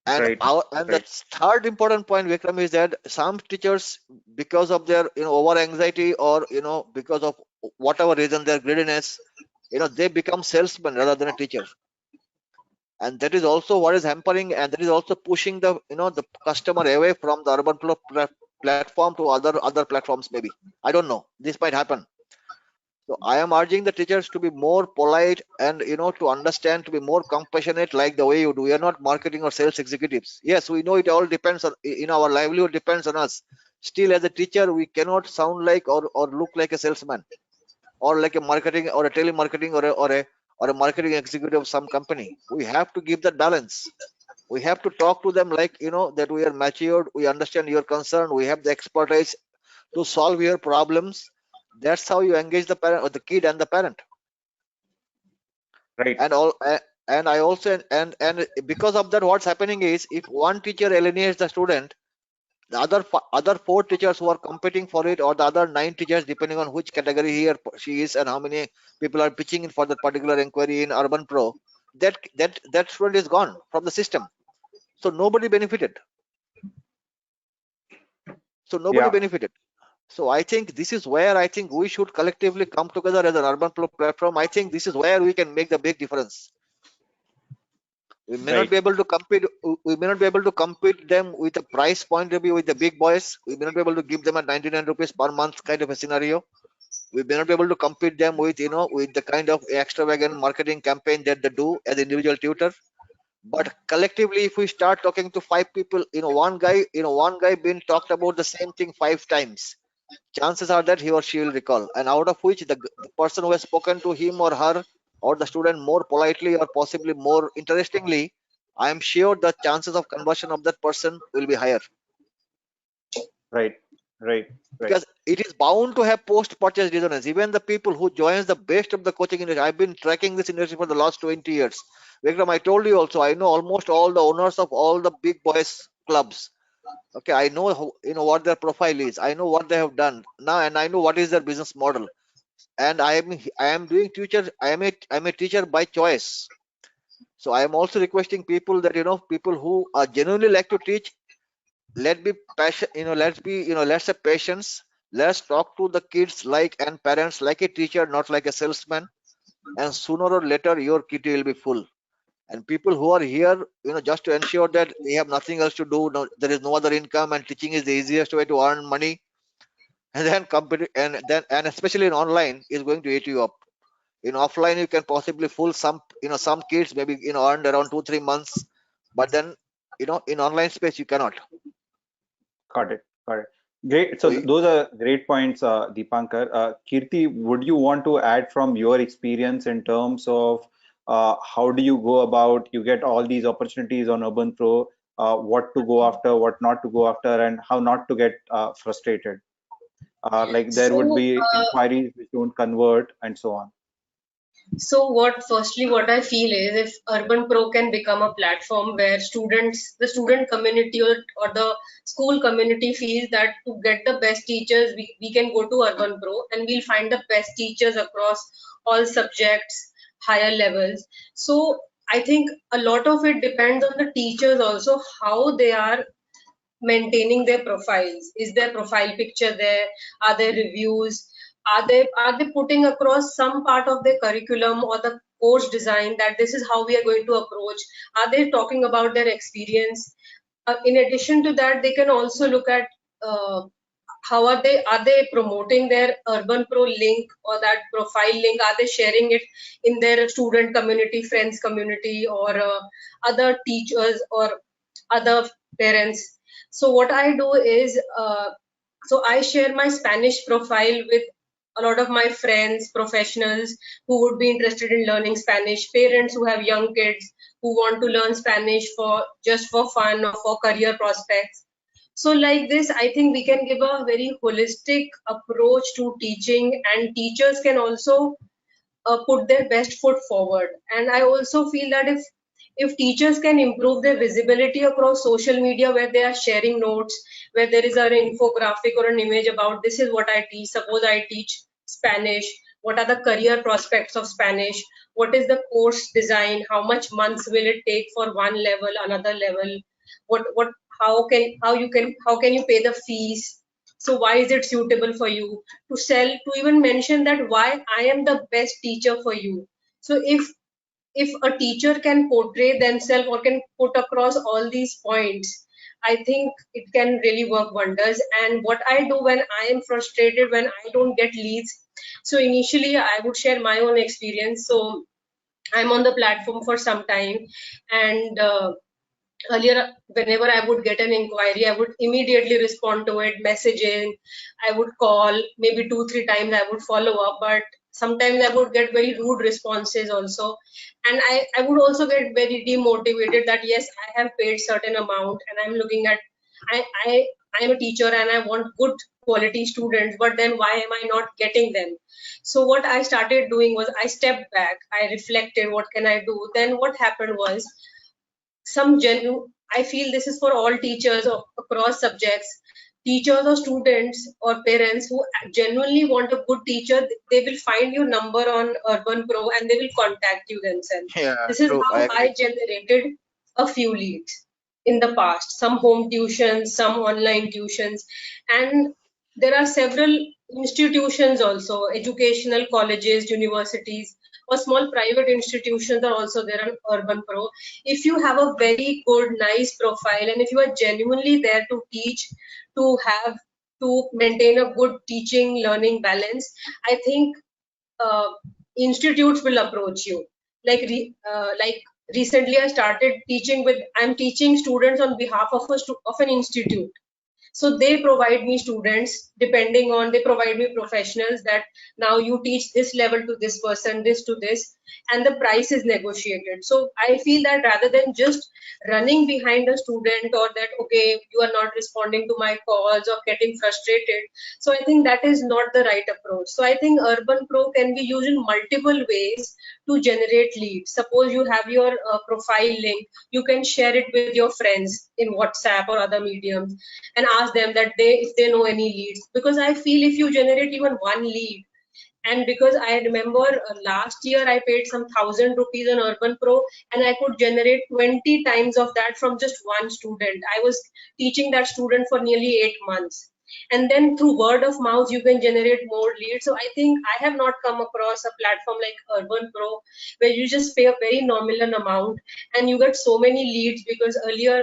And Right. the third important point, Vikram, is that some teachers, because of their over anxiety or because of whatever reason, their greediness, they become salesmen rather than a teacher. And that is also what is hampering, and that is also pushing the the customer away from the urban platform to other platforms. Maybe, I don't know, this might happen. So I am urging the teachers to be more polite and to understand, to be more compassionate, like the way you do. We are not marketing or sales executives. Yes, we know it all depends on our livelihood depends on us. Still, as a teacher, we cannot sound like or look like a salesman or like a marketing or a telemarketing or a marketing executive of some company. We have to give that balance. We have to talk to them like that we are matured, we understand your concern, we have the expertise to solve your problems. That's how you engage the parent or the kid and the parent. Right. And I also and because of that, what's happening is, if one teacher alienates the student, the other 4 teachers who are competing for it, or the other 9 teachers, depending on which category he or she is and how many people are pitching in for that particular inquiry in Urban Pro, that student is gone from the system. So nobody benefited. So I think this is where I think we should collectively come together as an Urban Pro platform. I think this is where we can make the big difference. We may not be able to compete. We may not be able to compete them with a price point of view with the big boys. We may not be able to give them a 99 rupees per month kind of a scenario. We may not be able to compete them with with the kind of extravagant marketing campaign that they do as individual tutor. But collectively, if we start talking to 5 people, one guy been talked about the same thing 5 times, chances are that he or she will recall, and out of which the person who has spoken to him or her or the student more politely or possibly more interestingly, I am sure the chances of conversion of that person will be higher. Right. Because it is bound to have post purchase dissonance. Even the people who joins the best of the coaching industry, I've been tracking this industry for the last 20 years. Vikram, I told you also, I know almost all the owners of all the big boys clubs. Okay, I know what their profile is, I know what they have done now, and I know what is their business model. And I am doing teacher, I'm a teacher by choice. So I am also requesting people that people who are genuinely like to teach, let's be passion, let's have patience. Let's talk to the kids like and parents like a teacher, not like a salesman. And sooner or later your kitty will be full. And people who are here just to ensure that they have nothing else to do, there is no other income, and teaching is the easiest way to earn money, and then and especially in online is going to eat you up. In offline you can possibly fool some kids, maybe earned around 2-3 months, but then in online space you cannot. Got it. Great. So those are great points, Deepankar. Kirti, would you want to add from your experience in terms of how do you go about, you get all these opportunities on Urban Pro, what to go after, what not to go after, and how not to get frustrated? Like there would be inquiries which don't convert and so on. So what I feel is, if Urban Pro can become a platform where the student community or the school community feels that to get the best teachers, we can go to Urban Pro and we'll find the best teachers across all subjects, higher levels. So I think a lot of it depends on the teachers also, how they are maintaining their profiles. Is their profile picture there? Are there reviews? Are they putting across some part of their curriculum or the course design, that this is how we are going to approach? Are they talking about their experience? In addition to that, they can also look at how are they promoting their Urban Pro link or that profile link? Are they sharing it in their student community, friends community, or other teachers or other parents? So what I do is, so I share my Spanish profile with a lot of my friends, professionals who would be interested in learning Spanish, parents who have young kids who want to learn Spanish for just for fun or for career prospects. So like this, I think we can give a very holistic approach to teaching, and teachers can also put their best foot forward. And I also feel that if teachers can improve their visibility across social media, where they are sharing notes, where there is an infographic or an image about this is what I teach. Suppose I teach Spanish. What are the career prospects of Spanish? What is the course design? How much months will it take for one level, another level? What how can you pay the fees? So why is it suitable for you to sell, to even mention that why I am the best teacher for you? So if a teacher can portray themselves or can put across all these points, I think it can really work wonders. And what I do when I am frustrated, when I don't get leads, so initially I would share my own experience. So I'm on the platform for some time, and earlier whenever I would get an inquiry, I would immediately respond to it, messaging, I would call, maybe 2 3 times I would follow up, but sometimes I would get very rude responses also. And I would also get very demotivated that yes, I have paid certain amount and I'm looking at, I am a teacher and I want good quality students, but then why am I not getting them? So what I started doing was I stepped back, I reflected what can I do. Then what happened was, some genuine, I feel this is for all teachers across subjects, teachers or students or parents who genuinely want a good teacher, they will find your number on Urban Pro and they will contact you themselves. Yeah, This is true. I how agree. I generated a few leads in the past, some home tuitions, some online tuitions. And there are several institutions also, educational colleges, universities, or small private institutions are also there on Urban Pro. If you have a very good, nice profile, and if you are genuinely there to teach, to have, to maintain a good teaching learning balance, I think uh, institutes will approach you. Like recently, I started teaching with. I'm teaching students on behalf of of an institute. So they provide me students, depending on, they provide me professionals that now you teach this level to this person, this to this, and the price is negotiated. So I feel that rather than just running behind a student, or that okay, you are not responding to my calls, or getting frustrated, so I think that is not the right approach. So I think Urban Pro can be used in multiple ways to generate leads. Suppose you have your profile link, you can share it with your friends in WhatsApp or other mediums, and ask them that they, if they know any leads. Because I feel if you generate even one lead, and because I remember last year I paid some 1,000 rupees on Urban Pro, and I could generate 20 times of that from just one student. I was teaching that student for nearly 8 months. And then through word of mouth, you can generate more leads. So I think I have not come across a platform like Urban Pro where you just pay a very nominal amount and you get so many leads. Because earlier,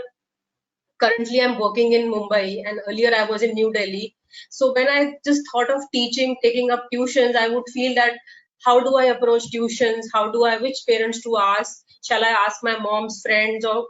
currently I'm working in Mumbai and earlier I was in New Delhi. So when I just thought of teaching, taking up tuitions, I would feel that how do I approach tuitions? How do I, which parents to ask? Shall I ask my mom's friends? Or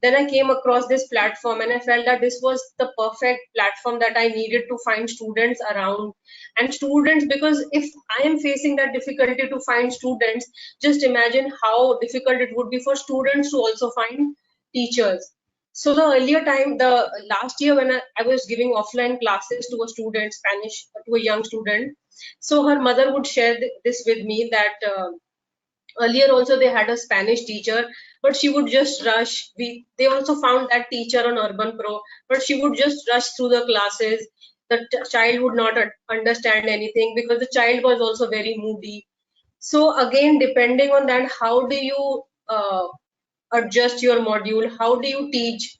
then I came across this platform and I felt that this was the perfect platform that I needed to find students around. And students, because if I am facing that difficulty to find students, just imagine how difficult it would be for students to also find teachers. So the earlier time, the last year when I was giving offline classes to a student, Spanish, to a young student, so her mother would share this with me that earlier also they had a Spanish teacher, but she would just rush. They also found that teacher on Urban Pro, but she would just rush through the classes. The child would not understand anything because the child was also very moody. So again, depending on that, how do you adjust your module? How do you teach?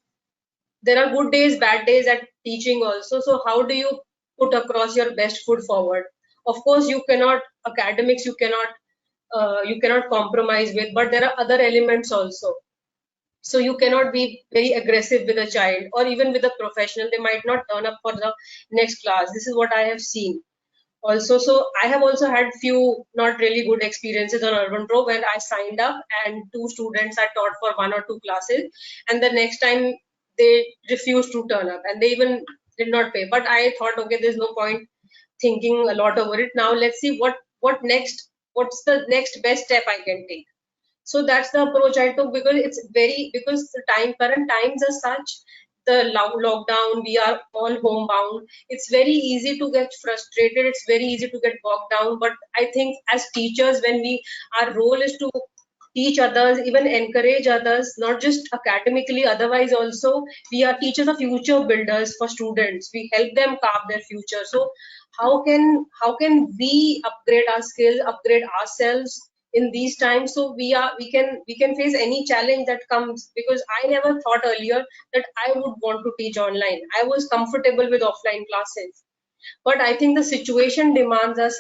There are good days, bad days at teaching also. So how do you put across your best foot forward? Of course, you cannot, academics you cannot compromise with, but there are other elements also. So you cannot be very aggressive with a child or even with a professional. They might not turn up for the next class. This is what I have seen also. So I have also had few not really good experiences on Urban Pro when I signed up and two students I taught for 1 or 2 classes, and the next time they refused to turn up and they even did not pay. But I thought, okay, there's no point thinking a lot over it. Now let's see what next, what's the next best step I can take. So that's the approach I took, because it's very, because the time, current times are such the lockdown, we are all homebound. It's very easy to get frustrated. It's very easy to get bogged down. But I think as teachers, our role is to teach others, even encourage others, not just academically, otherwise also we are teachers of future builders for students. We help them carve their future. So how can we upgrade our skills, upgrade ourselves in these times, so we can face any challenge that comes? Because I never thought earlier that I would want to teach online. I was comfortable with offline classes, but I think the situation demands us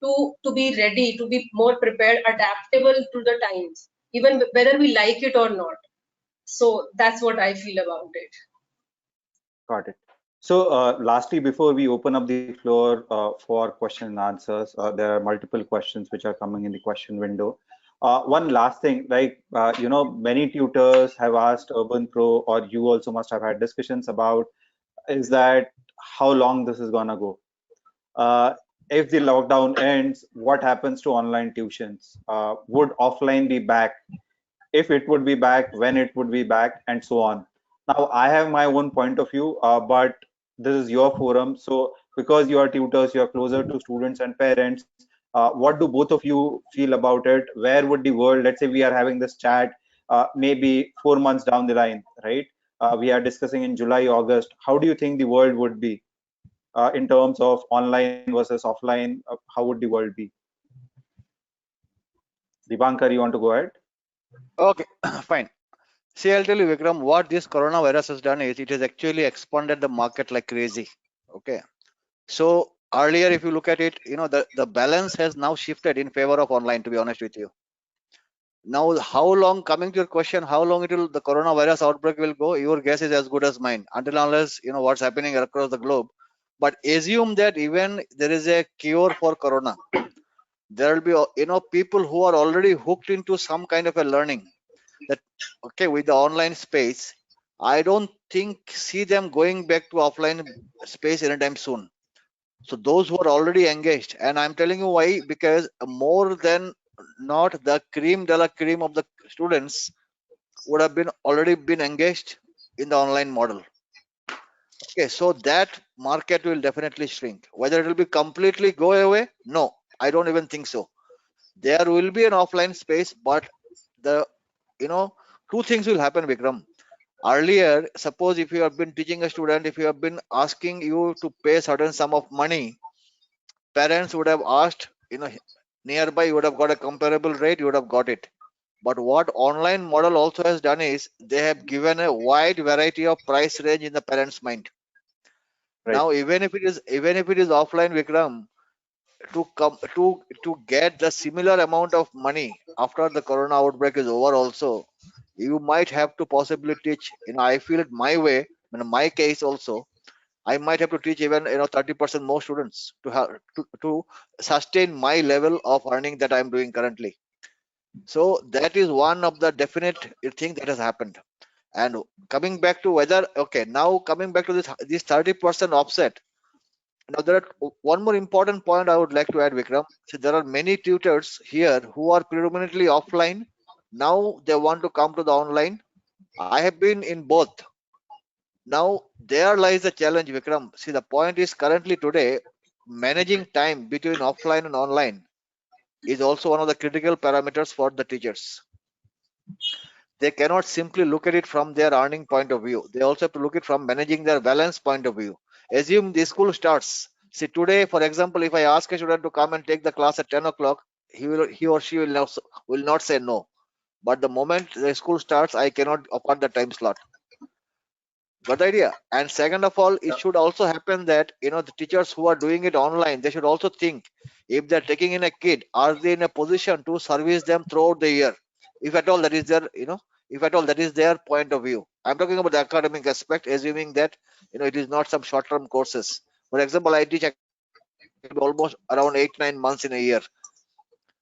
to be ready, to be more prepared, adaptable to the times, even whether we like it or not. So that's what I feel about it. Got it. So, lastly, before we open up the floor for question and answers, there are multiple questions which are coming in the question window. One last thing, like, many tutors have asked Urban Pro, or you also must have had discussions about, is that how long this is gonna go? If the lockdown ends, what happens to online tuitions? Would offline be back? If it would be back, when it would be back, and so on. Now, I have my own point of view, but this is your forum. So, because you are tutors, you are closer to students and parents. What do both of you feel about it? Where would the world, let's say we are having this chat, maybe 4 months down the line, right? We are discussing in July, August. How do you think the world would be in terms of online versus offline? How would the world be? Dipankar, you want to go ahead? Okay, fine. See, I'll tell you, Vikram, what this coronavirus has done is it has actually expanded the market like crazy. Okay. So earlier, if you look at it, the balance has now shifted in favor of online, to be honest with you. Now, how long, coming to your question, how long the coronavirus outbreak will go, your guess is as good as mine, until unless what's happening across the globe. But assume that even there is a cure for corona, there will be people who are already hooked into some kind of a learning, that okay, with the online space, I don't see them going back to offline space anytime soon. So those who are already engaged, and I'm telling you why, because more than not, the cream de la cream of the students would have already been engaged in the online model. Okay, so that market will definitely shrink. Whether it will be completely go away, no, I don't even think so. There will be an offline space, but the two things will happen, Vikram. Earlier, suppose if you have been teaching a student, if you have been asking you to pay certain sum of money, parents would have asked, nearby, you would have got a comparable rate, you would have got it. But what online model also has done is they have given a wide variety of price range in the parents' mind. Right. Now, even if it is offline, Vikram, to get the similar amount of money after the corona outbreak is over, also, you might have to possibly teach. I feel it my way. In my case, also, I might have to teach even 30% more students to have to sustain my level of earning that I'm doing currently. So that is one of the definite thing that has happened. And coming back to whether, okay, now coming back to this 30% offset. Now there are one more important point I would like to add, Vikram. So there are many tutors here who are predominantly offline. Now they want to come to the online. I have been in both. Now there lies the challenge, Vikram. See, the point is currently today, managing time between offline and online is also one of the critical parameters for the teachers. They cannot simply look at it from their earning point of view. They also have to look at it from managing their balance point of view. Assume the school starts. See, today, for example, if I ask a student to come and take the class at 10 o'clock, he or she will not say no. But the moment the school starts, I cannot offer the time slot. Got the idea? And second of all, it should also happen that the teachers who are doing it online, they should also think, if they're taking in a kid, are they in a position to service them throughout the year? If at all that is their, if at all that is their point of view. I'm talking about the academic aspect, assuming that it is not some short-term courses. For example, I teach almost around 8-9 months in a year.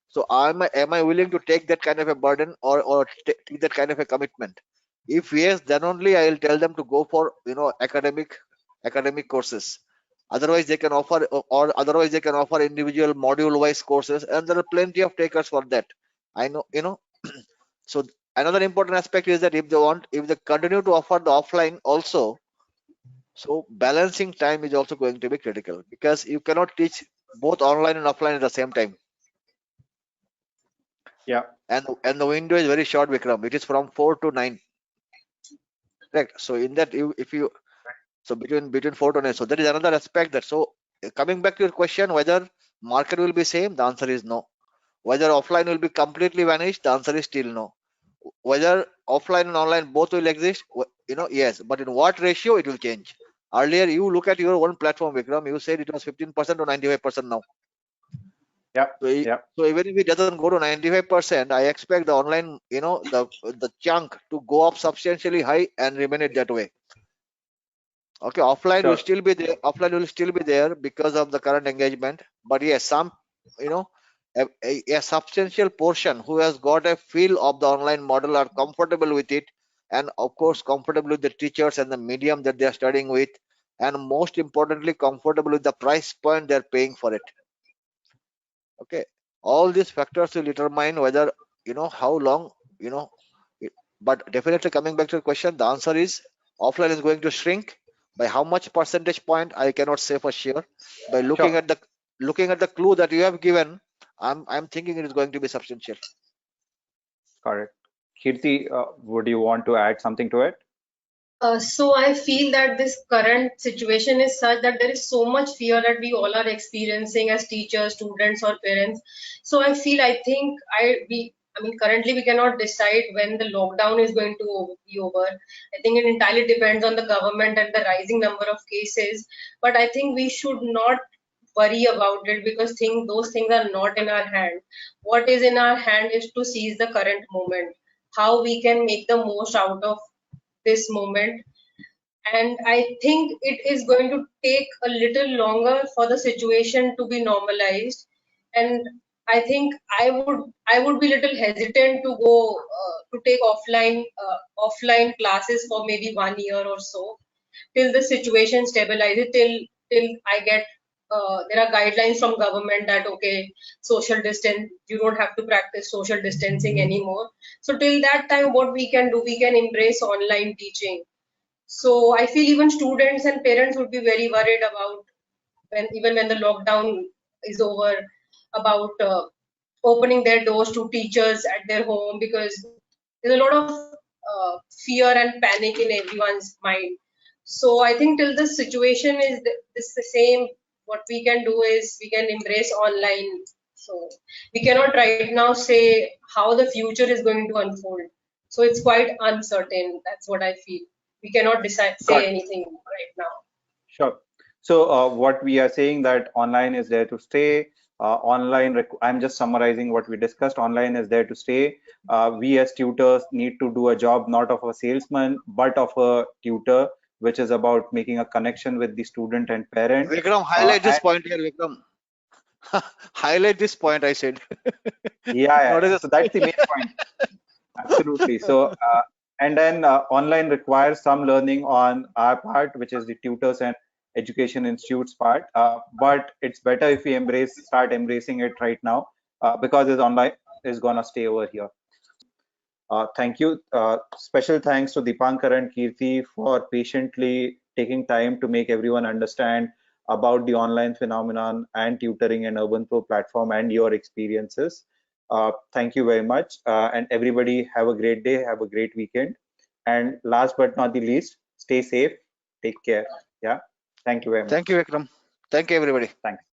So am I willing to take that kind of a burden, or take that kind of a commitment? If yes, then only I will tell them to go for academic courses. Otherwise they can offer, or otherwise they can offer individual module wise courses, and there are plenty of takers for that. I know, so another important aspect is that if they continue to offer the offline also, So balancing time is also going to be critical, because you cannot teach both online and offline at the same time. Yeah. And the window is very short, Vikram. It is from 4 to 9. Correct. So in that, so between 4 to 9. So that is another aspect that. So coming back to your question, whether market will be same, the answer is no. Whether offline will be completely vanished, the answer is still no. Whether offline and online both will exist, yes, but in what ratio it will change. Earlier, you look at your own platform, Vikram, you said it was 15% to 95% now. Yeah. So even if it doesn't go to 95%, I expect the online, the chunk to go up substantially high and remain it that way. Okay, offline will Sure. still be there. Offline will still be there because of the current engagement. But yes, some, a substantial portion who has got a feel of the online model are comfortable with it, and of course comfortable with the teachers and the medium that they are studying with, and most importantly comfortable with the price point they're paying for it. Okay, all these factors will determine whether, how long, but definitely coming back to the question, the answer is offline is going to shrink. By how much percentage point, I cannot say for sure. By looking Sure. at the clue that you have given, I'm thinking it is going to be substantial. Correct. Kirti, would you want to add something to it? So I feel that this current situation is such that there is so much fear that we all are experiencing as teachers, students, or parents. So I think currently we cannot decide when the lockdown is going to be over. I think it entirely depends on the government and the rising number of cases. But I think we should not worry about it, because those things are not in our hand. What is in our hand is to seize the current moment, how we can make the most out of this moment. And I think it is going to take a little longer for the situation to be normalized. And I think I would be little hesitant to go to take offline classes for maybe 1 year or so, till the situation stabilizes, till I get there are guidelines from government that okay, social distance, you don't have to practice social distancing anymore. So till that time, what we can do, we can embrace online teaching. So I feel even students and parents would be very worried about when the lockdown is over, about opening their doors to teachers at their home, because there's a lot of fear and panic in everyone's mind. So I think till the situation is the same, what we can do is we can embrace online. So we cannot right now say how the future is going to unfold. So it's quite uncertain. That's what I feel. We cannot say Got anything right now. Sure. So what we are saying that online is there to stay. I'm just summarizing what we discussed. Online is there to stay. We as tutors need to do a job not of a salesman, but of a tutor, which is about making a connection with the student and parent. Vikram, highlight this point here, Vikram. Highlight this point, I said. Yeah. So that's the main point. Absolutely. So, and then online requires some learning on our part, which is the tutors and education institutes part. But it's better if we start embracing it right now, because it's online is gonna stay over here. Thank you. Special thanks to Dipankar and Kirti for patiently taking time to make everyone understand about the online phenomenon and tutoring and Urban Pro platform and your experiences. Thank you very much. And everybody have a great day, have a great weekend. And last but not the least, stay safe, take care. Yeah. Thank you very much. Thank you, Vikram. Thank you, everybody. Thanks.